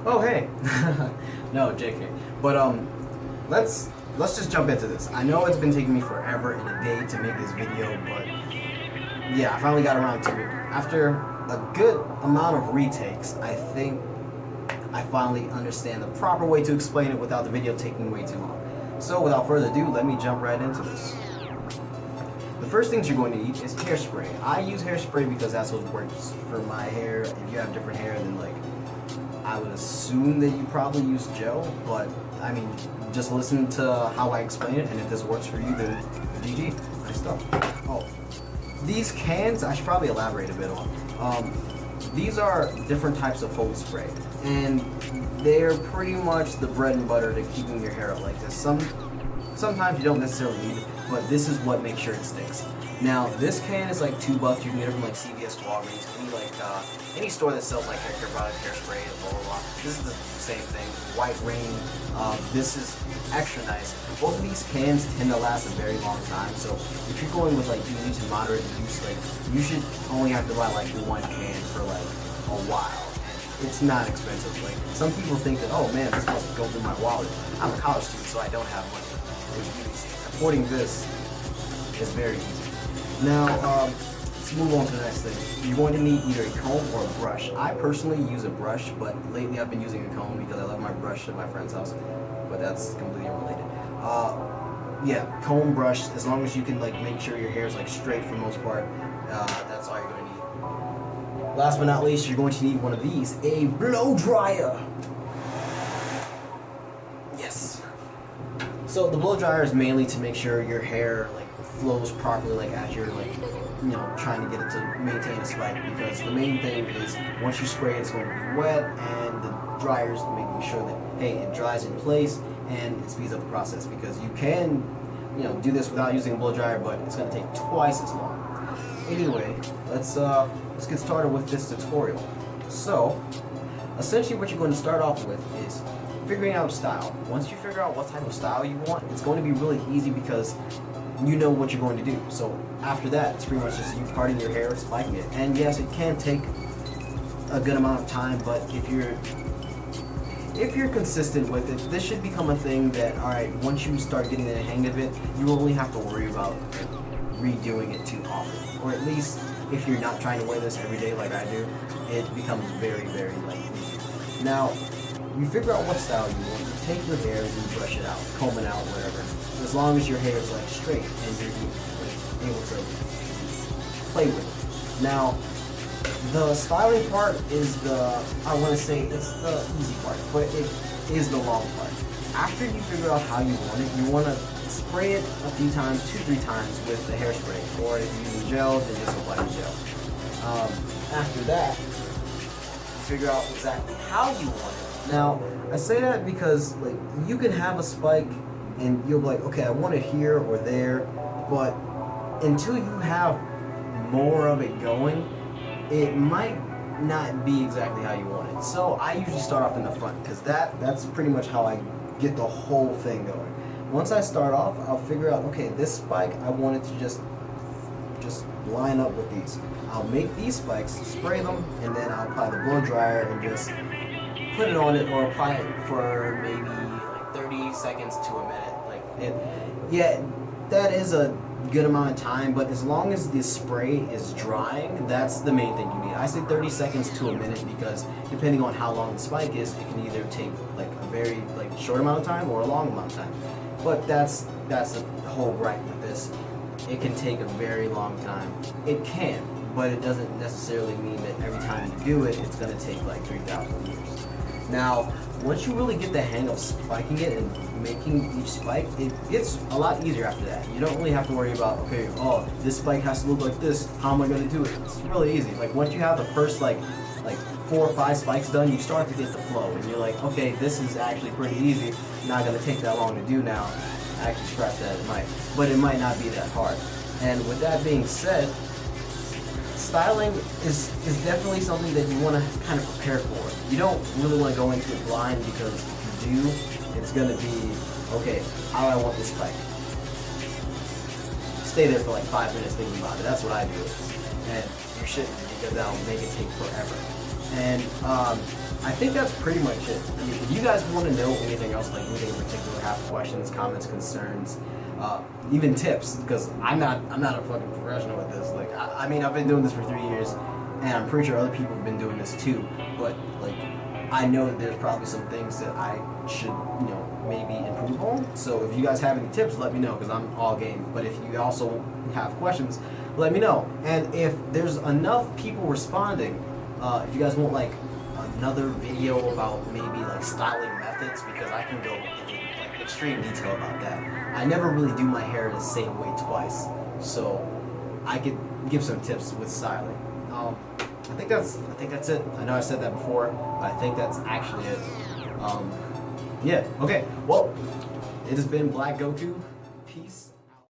Oh hey, no, JK. But let's just jump into this. I know it's been taking me forever and a day to make this video, but yeah, I finally got around to it. After a good amount of retakes, I think I finally understand the proper way to explain it without the video taking way too long. So without further ado, let me jump right into this. The first things you're going to need is hairspray. I use hairspray because that's what works for my hair. If you have different hair, then like I would assume that you probably use gel, but I mean, just listen to how I explain it, and if this works for you, then GG, nice stuff. Oh, these cans, I should probably elaborate a bit on. These are different types of fold spray, and they're pretty much the bread and butter to keeping your hair up like this. Sometimes you don't necessarily need it, but this is what makes sure it sticks. Now, this can is like $2. You can get it from like CVS, Walgreens, any store that sells like hair care products, hairspray, blah blah blah. This is the same thing. White Rain. This is extra nice. Both of these cans tend to last a very long time. So if you're going with like medium to moderate use, like you should only have to buy like one can for like a while. It's not expensive. Like some people think that, oh man, this must go through my wallet. I'm a college student, so I don't have money. Which means affording this is very easy. Now, let's move on to the next thing. You're going to need either a comb or a brush. I personally use a brush, but lately I've been using a comb because I left my brush at my friend's house. But that's completely unrelated. Yeah, comb, brush, as long as you can like make sure your hair is like straight for the most part, that's all you're going to need. Last but not least, you're going to need one of these, a blow dryer. Yes. So the blow dryer is mainly to make sure your hair like flows properly, like as you're like, you know, trying to get it to maintain a spike, because the main thing is once you spray it's going to be wet, and the dryer's making sure that, hey, it dries in place and it speeds up the process, because you can, you know, do this without using a blow dryer, but it's going to take twice as long. Anyway, let's get started with this tutorial. So essentially what you're going to start off with is figuring out style. Once you figure out what type of style you want, it's going to be really easy because you know what you're going to do. So after that, it's pretty much just you parting your hair, spiking it. And yes, it can take a good amount of time, but if you're consistent with it, this should become a thing that, alright, once you start getting the hang of it, you only have to worry about redoing it too often. Or at least if you're not trying to wear this every day like I do, it becomes very, very like easy. Now, you figure out what style you want. You take your hair and you brush it out, comb it out, whatever. As long as your hair is like straight and you're able to play with it. Now, the styling part is I want to say it's the easy part, but it is the long part. After you figure out how you want it, you want to spray it a few times, 2-3 times with the hairspray. Or if you use gel, then just apply the gel. After that, you figure out exactly how you want it. Now, I say that because like you can have a spike and you'll be like, okay, I want it here or there, but until you have more of it going, it might not be exactly how you want it. So I usually start off in the front because that's pretty much how I get the whole thing going. Once I start off, I'll figure out, okay, this spike, I want it to just line up with these. I'll make these spikes, spray them, and then I'll apply the blow dryer and just put it on it, or apply it for maybe like 30 seconds to a minute. Yeah, that is a good amount of time, but as long as the spray is drying, that's the main thing you need. I say 30 seconds to a minute because depending on how long the spike is, it can either take like a very like short amount of time or a long amount of time. But that's the whole gripe with this. It can take a very long time. It can, but it doesn't necessarily mean that every time you do it, it's going to take like 3,000 years. Now, once you really get the hang of spiking it and making each spike, it gets a lot easier after that. You don't really have to worry about, okay, oh, this spike has to look like this, how am I going to do it? It's really easy. Like once you have the first like 4 or 5 spikes done, you start to get the flow, and you're like, okay, this is actually pretty easy, not going to take that long to do now. Actually, scratch that, it might, but it might not be that hard. And with that being said, styling is definitely something that you want to kind of prepare for. You don't really want to go into it blind, because if you do, it's going to be, okay, how do I want this spike? Stay there for like 5 minutes thinking about it. That's what I do. And you shouldn't, because that'll make it take forever. And I think that's pretty much it. I mean, if you guys want to know anything else, like anything in particular, have questions, comments, concerns, even tips, because I'm not a fucking professional at this. Like, I mean, I've been doing this for 3 years, and I'm pretty sure other people have been doing this too. But like, I know that there's probably some things that I should, maybe improve on. So if you guys have any tips, let me know, because I'm all game. But if you also have questions, let me know. And if there's enough people responding, if you guys want like another video about maybe like styling methods, because I can go into like extreme detail about that. I never really do my hair the same way twice, so I could give some tips with styling. I think that's it. I know I said that before, but I think that's actually it. Yeah. Okay. Well, it has been Black Goku.